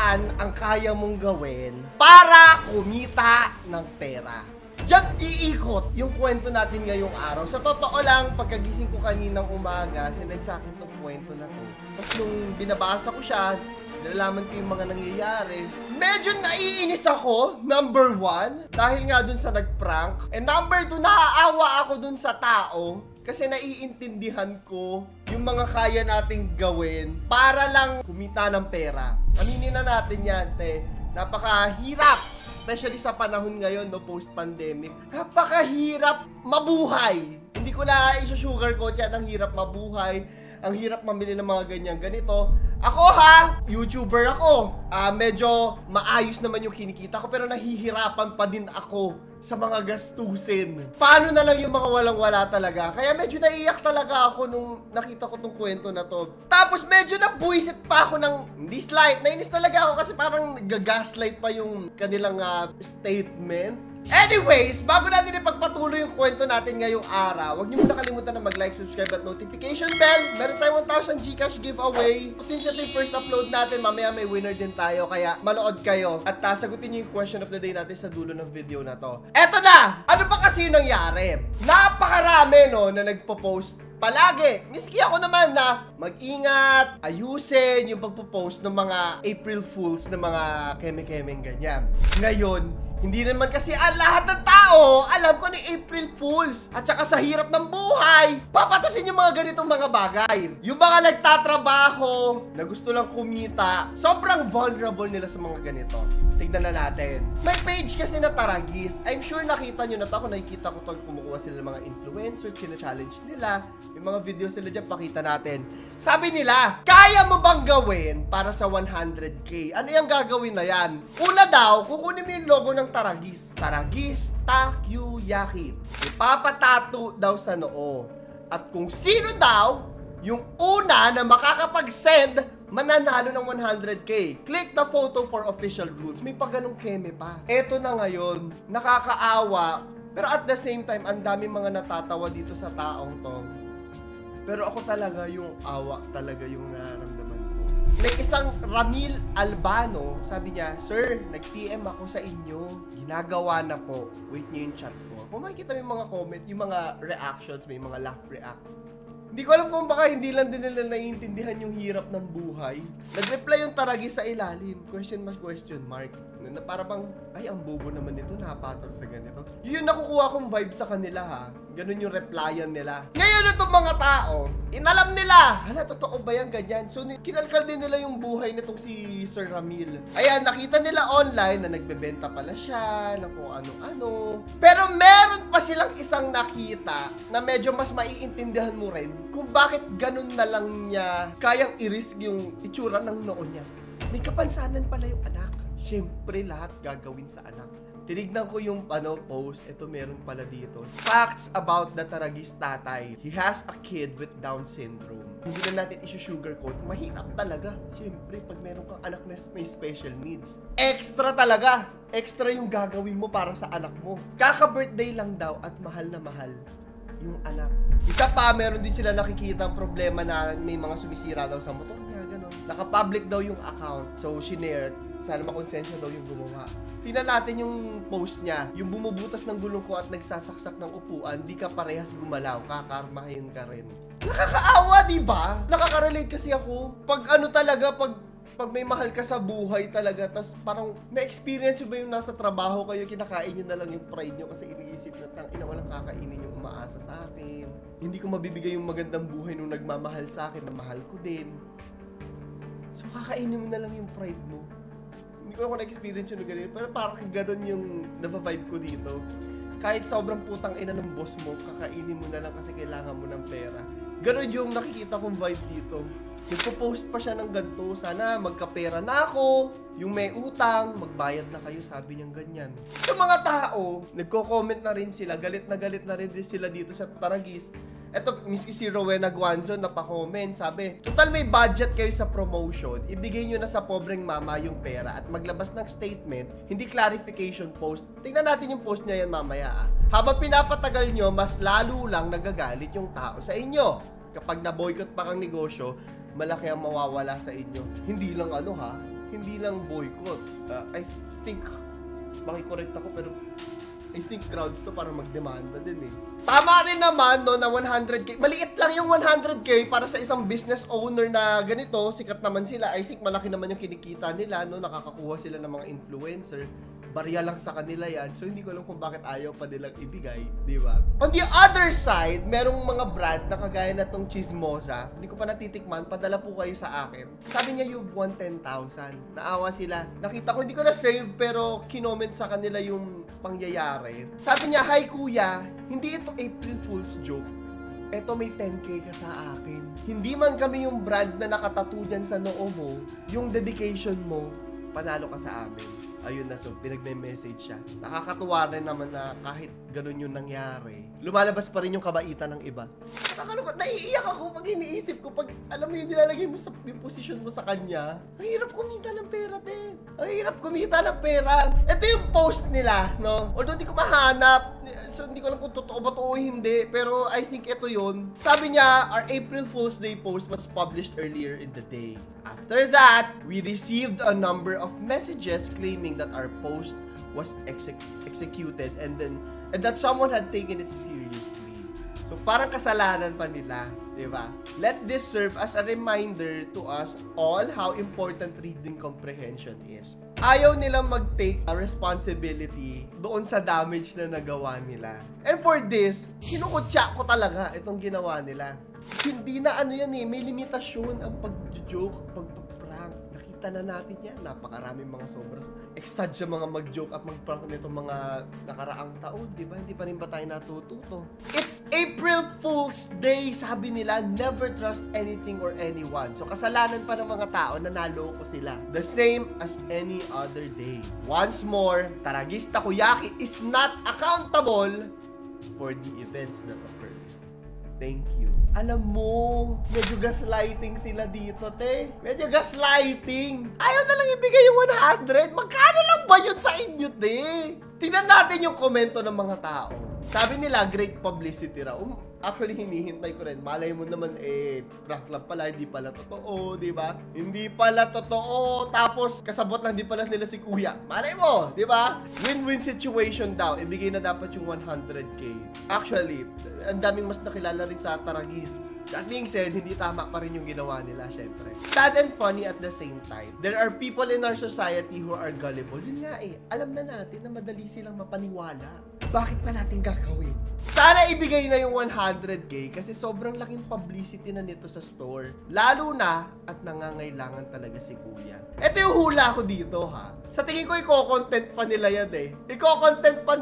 saan ang kaya mong gawin para kumita ng pera. Diyan iikot yung kwento natin ngayong araw. Sa totoo lang, pagkagising ko kaninang umaga, sinend sa akin itong kwento na to. Tapos nung binabasa ko siya, nalalaman ko yung mga nangyayari. Medyo naiinis ako, number 1, dahil nga dun sa nagprank. And number 2, naaawa ako dun sa tao kasi naiintindihan ko yung mga kaya nating gawin para lang kumita ng pera. Aminin na natin yan, te. Napakahirap, especially sa panahon ngayon, no, post-pandemic. Napakahirap mabuhay. Hindi ko na isu-sugarcoat yan, ang hirap mabuhay. Ang hirap mamili ng mga ganyan ganito. Ako ha, YouTuber ako. Medyo maayos naman yung kinikita ko pero nahihirapan pa din ako sa mga gastusin. Paano na lang yung mga walang-wala talaga? Kaya medyo naiiyak talaga ako nung nakita ko tong kwento na to. Tapos medyo nabuisit pa ako ng hindi slight. Nainis talaga ako kasi parang gagaslight pa yung kanilang statement. Anyways, bago natin ipagpatuloy yung kwento natin ngayong araw, huwag niyo muna kalimutan na mag-like, subscribe at notification bell. Meron tayong 1,000 Gcash giveaway. Since ito yung first upload natin, mamaya may winner din tayo. Kaya manood kayo at sagutin niyo yung question of the day natin sa dulo ng video na to. Eto na! Ano ba kasi yung nangyari? Napakarami, no, na nagpo-post palagi. Miski ako naman na mag-ingat, ayusin yung pagpo-post ng mga April Fools na mga keme-kemeng ganyan. Ngayon, hindi naman kasi lahat ng tao alam ko ni April Fools. At saka sa hirap ng buhay, papatusin yung mga ganitong mga bagay. Yung mga nagtatrabaho, na gusto lang kumita, sobrang vulnerable nila sa mga ganito. Tignan na natin. May page kasi na Taragis. I'm sure nakita nyo na to. Ako nakikita ko to, kumukuha sila ng mga influencer, challenge nila. Yung mga video sila dyan, pakita natin. Sabi nila, kaya mo bang gawin para sa 100K? Ano yung gagawin na yan? Una daw, kukunin mo yung logo ng Taragis. Taragis Takoyaki. Ipapatato daw sa noo. At kung sino daw yung una na makakapag-send, mananalo ng 100K. Click the photo for official rules. May pa ganong keme pa. Eto na ngayon, nakakaawa. Pero at the same time, ang daming mga natatawa dito sa taong to. Pero ako talaga yung awa, talaga yung nararamdaman ko. May isang Ramil Albano, sabi niya, Sir, nag-PM ako sa inyo. Ginagawa na po. Wait niyo yung chat ko. Kung makikita mo yung mga comment, yung mga reactions, may mga laugh react. Hindi ko alam kung baka hindi lang din nila naiintindihan yung hirap ng buhay. Nag-reply yung Taragis sa ilalim. Question mark. Na para bang, ay, ang bobo naman nito, napatol sa ganito. Yun yung nakukuha kong vibe sa kanila ha. Ganun yung replyan nila. Ngayon itong mga tao, inalam nila, hala, totoo ba yan ganyan? So, kinalkal din nila yung buhay nitong si Sir Ramil. Ayan, nakita nila online na nagbebenta pala siya, na kung ano-ano. Pero meron pa silang isang nakita na medyo mas maiintindihan mo rin kung bakit ganun na lang niya kayang i-risk yung itsura ng noo niya. May kapansanan pala yung anak. Siyempre, lahat gagawin sa anak. Tinignan ko yung post. Ito meron pala dito. Facts about the Taragis tatay. He has a kid with Down syndrome. Hindi na natin isi-sugarcoat. Mahirap talaga. Siyempre, pag meron kang anak na may special needs. Extra talaga. Extra yung gagawin mo para sa anak mo. Kaka-birthday lang daw at mahal na mahal yung anak. Isa pa, meron din sila nakikita ang problema na may mga sumisira daw sa motor niya. Ganon. Naka-public daw yung account. So, shinare. Sana makonsensya daw yung gumawa. Tingnan natin yung post niya. Yung bumubutas ng gulong ko at nagsasaksak ng upuan, di ka parehas gumalaw, kakarmahin ka rin. Nakakaawa, di ba? Nakaka-relate kasi ako. Pag pag may mahal ka sa buhay talaga, tas parang na-experience ba yung nasa trabaho kayo, kinakain nyo na lang yung pride nyo kasi iniisip nyo, tangina, walang kakainin yung umaasa sa akin. Hindi ko mabibigay yung magandang buhay nung nagmamahal sa akin na mahal ko din. So, kakainin mo na lang yung pride mo. Hindi ko ako na-experience yung ganun. Pero parang ganun yung na-vibe ko dito. Kahit sobrang putang ina ng boss mo, kakainin mo na lang kasi kailangan mo ng pera. Ganun yung nakikita kong vibe dito. Nagpo-post pa siya ng ganito. Sana magkapera na ako. Yung may utang, magbayad na kayo. Sabi niyang ganyan. Sa mga tao, nagko-comment na rin sila. Galit na rin din sila dito sa Taragis. Eto, miski si Rowena Guanzon napa-comment, sabi, total may budget kayo sa promotion, ibigay nyo na sa pobreng mama yung pera at maglabas ng statement, hindi clarification post. Tingnan natin yung post niya yan mamaya. Habang pinapatagal nyo, mas lalo lang nagagalit yung tao sa inyo. Kapag na-boycott pa kang negosyo, malaki ang mawawala sa inyo. Hindi lang hindi lang boycott. I think, makikorrect ako, pero I think crowds to para magdemanda din eh. Tama rin naman no na 100k. Maliit lang yung 100k para sa isang business owner na ganito. Sikat naman sila. I think malaki naman yung kinikita nila no. Nakakakuha sila ng mga influencer. Barya lang sa kanila yan. So hindi ko alam kung bakit ayaw pa nilang ibigay, di ba? On the other side, merong mga brand na kagaya na tong Chismosa. Hindi ko pa natitikman. Padala po kayo sa akin. Sabi niya you've won 10,000. Naawa sila. Nakita ko, hindi ko na-save pero kinoment sa kanila yung pangyayari. Sabi niya, hi kuya, hindi ito April Fool's joke. Eto may 10k ka sa akin. Hindi man kami yung brand na nakatattoo dyan sa noo mo, yung dedication mo, panalo ka sa amin. Ayun na, so pinagme-message siya. Nakakatuwa rin naman na kahit ganun yung nangyari, lumalabas pa rin yung kabaitan ng iba. Nakakalungkot, naiiyak ako pag iniisip ko, pag alam mo yun, nilalagay mo sa yung posisyon mo sa kanya. Ang hirap kumita ng pera, te. Ang hirap kumita ng pera. Ito yung post nila, no? Although hindi ko mahanap, so hindi ko alam kung totoo ba to o hindi, pero I think ito yun. Sabi niya, our April Fool's Day post was published earlier in the day. After that, we received a number of messages claiming that our post was executed and that someone had taken it seriously. So parang kasalanan pa nila, di ba? Let this serve as a reminder to us all how important reading comprehension is. Ayaw nilang mag-take a responsibility doon sa damage na nagawa nila. And for this, kinukutya ko talaga itong ginawa nila. Hindi na ano yan eh, may limitasyon ang pag-joke, pag-prank. Nakita na natin yan, napakaraming mga sobrang exad sa mga mag-joke at mag-prank nito mga nakaraang taon, di ba? Hindi pa rin ba tayo natututo? It's April Fool's Day, sabi nila, never trust anything or anyone. So kasalanan pa ng mga tao na naloko sila. The same as any other day. Once more, Taragis Takoyaki is not accountable for the events that occurred. Thank you. Alam mo, medyo gaslighting sila dito, te. Medyo gaslighting. Ayaw na lang ibigay yung 100. Magkano lang ba yun sa inyo, te? Tingnan natin yung komento ng mga tao. Sabi nila, great publicity raw. Actually, hinihintay ko rin. Malay mo naman, prank lang pala, hindi pala totoo, di ba? Hindi pala totoo. Tapos, kasabot lang, hindi pala nila si kuya. Malay mo, di ba? Win-win situation daw. Ibigay na dapat yung 100k. Actually, ang daming mas nakilala rin sa Taragis. That being said, hindi tama pa rin yung ginawa nila, syempre. Sad and funny at the same time. There are people in our society who are gullible. Yun nga alam na natin na madali silang mapaniwala. Bakit pa natin gagawin? Sana ibigay na yung 100k kasi sobrang laking publicity na nito sa store. Lalo na at nangangailangan talaga si kuya. Ito yung hula ko dito ha. Sa tingin ko i-content pa nila yan I-content pa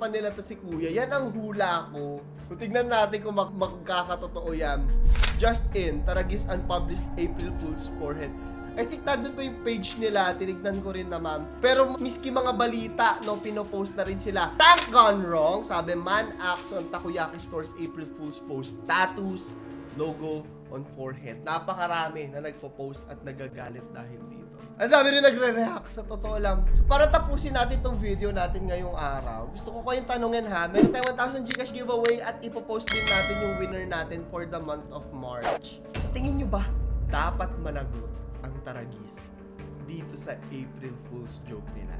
nila to si kuya. Yan ang hula ko. Kung tignan natin kung magkakatotoo yan. Just in, Taragis unpublished April Fool's forehead. I think nandun pa yung page nila. Tinignan ko rin naman. Pero miski mga balita, no, pinopost na rin sila. Prank gone wrong. Sabi, man acts on Takoyaki Store's April Fool's post. Tattoos, logo on forehead. Napakarami na nagpo-post at nagagalit dahil dito. Ang dami rin nagre-react, sa totoo lang. So, para tapusin natin tong video natin ngayong araw, gusto ko kayong tanungin ha, meron tayong 1,000 Gcash giveaway at ipopost din natin yung winner natin for the month of March. So, tingin nyo ba, dapat managot ang Taragis dito sa April Fool's joke nila?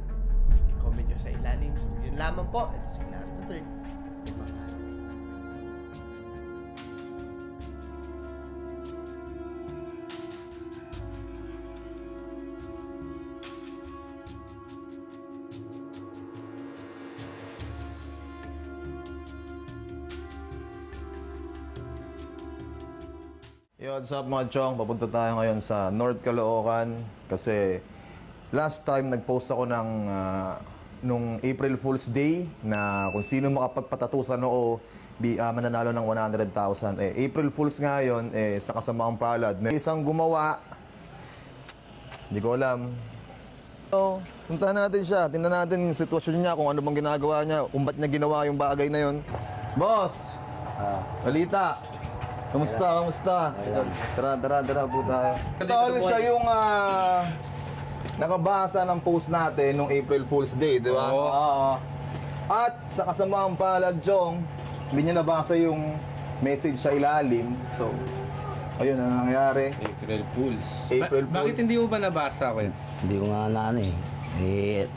I-comment nyo sa ilalim. So, yun lamang po. Ito si Clara the Third. Bye-bye. Yo, what's up mga chong? Papunta tayo ngayon sa North Caloocan kasi last time nag-post ako nung April Fool's Day na kung sino makapagpatato sa noo mananalo ng 100,000. April Fool's ngayon, sa kasamaang palad. May isang gumawa, hindi ko alam. So, puntahan natin siya. Tingnan natin yung sitwasyon niya, kung ano bang ginagawa niya, kung ba't niya ginawa yung bagay na yun. Boss! Balita! Kamusta? Tara po tayo. Ito siya yung nakabasa ng post natin nung April Fool's Day, di ba? Oo. At sa kasamaang palad, Chong, hindi niya nabasa yung message sa ilalim. So, Ayun, ano nangyari? April Fools. April Fools. Bakit hindi mo ba nabasa ko yun? Hindi ko nga na ano eh.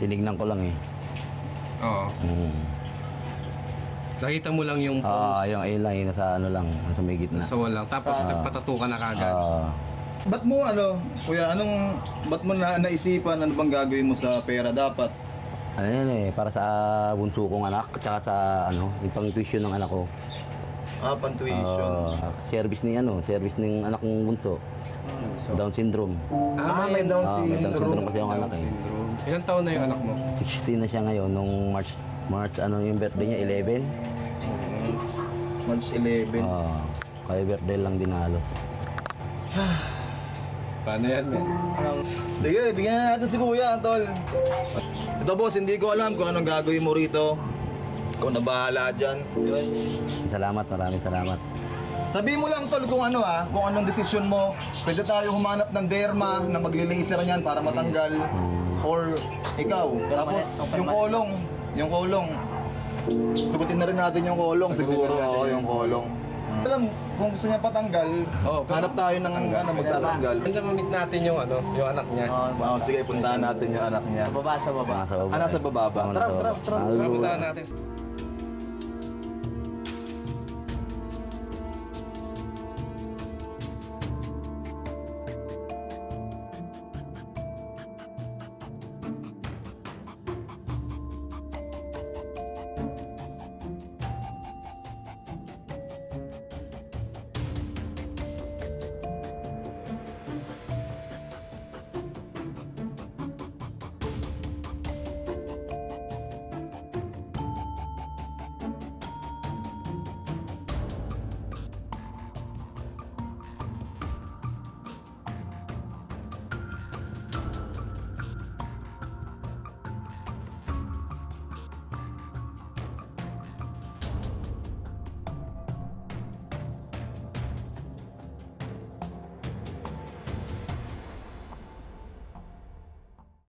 Tinignan ko lang eh. Oo. Nakita mo lang yung post. Yung ayun lang, yung nasa ano lang, nasa may gitna. Sa walang. Tapos nagpatato ka na kagad. Ba't mo kuya, ba't mo naisipan, ano bang gagawin mo sa pera dapat? Ano yan eh, para sa bunso kong anak, at saka sa ano, yung pang-tuition ng anak ko. Pantuition. Service ng anak kong bunso. Down syndrome. May Down May Down syndrome syndrome. kasi yung anak eh. Syndrome. Ilang taon na yung anak mo? 16 na siya ngayon, nung March yung birthday niya, 11. March 11. Kaya birthday lang din halos. Paano yan, men? Sige, bigyan na natin si kuya, tol. Ito boss, hindi ko alam kung anong gagawin mo rito. Ikaw na bahala dyan. Salamat, maraming salamat. Sabihin mo lang tol kung kung anong desisyon mo. Pwede tayo humanap ng derma na magli-laser niyan para matanggal. Or ikaw. Tapos yung kolong. Sugutin na rin natin yung kolong siguro. Oo, yung kolong. Alam, kung gusto niya patanggal, hanap tayo ng magtatanggal. Mamit natin yung anak niya. Sige, puntahan natin yung anak niya. Sa baba. Nasa baba ba? Tara. Puntahan natin.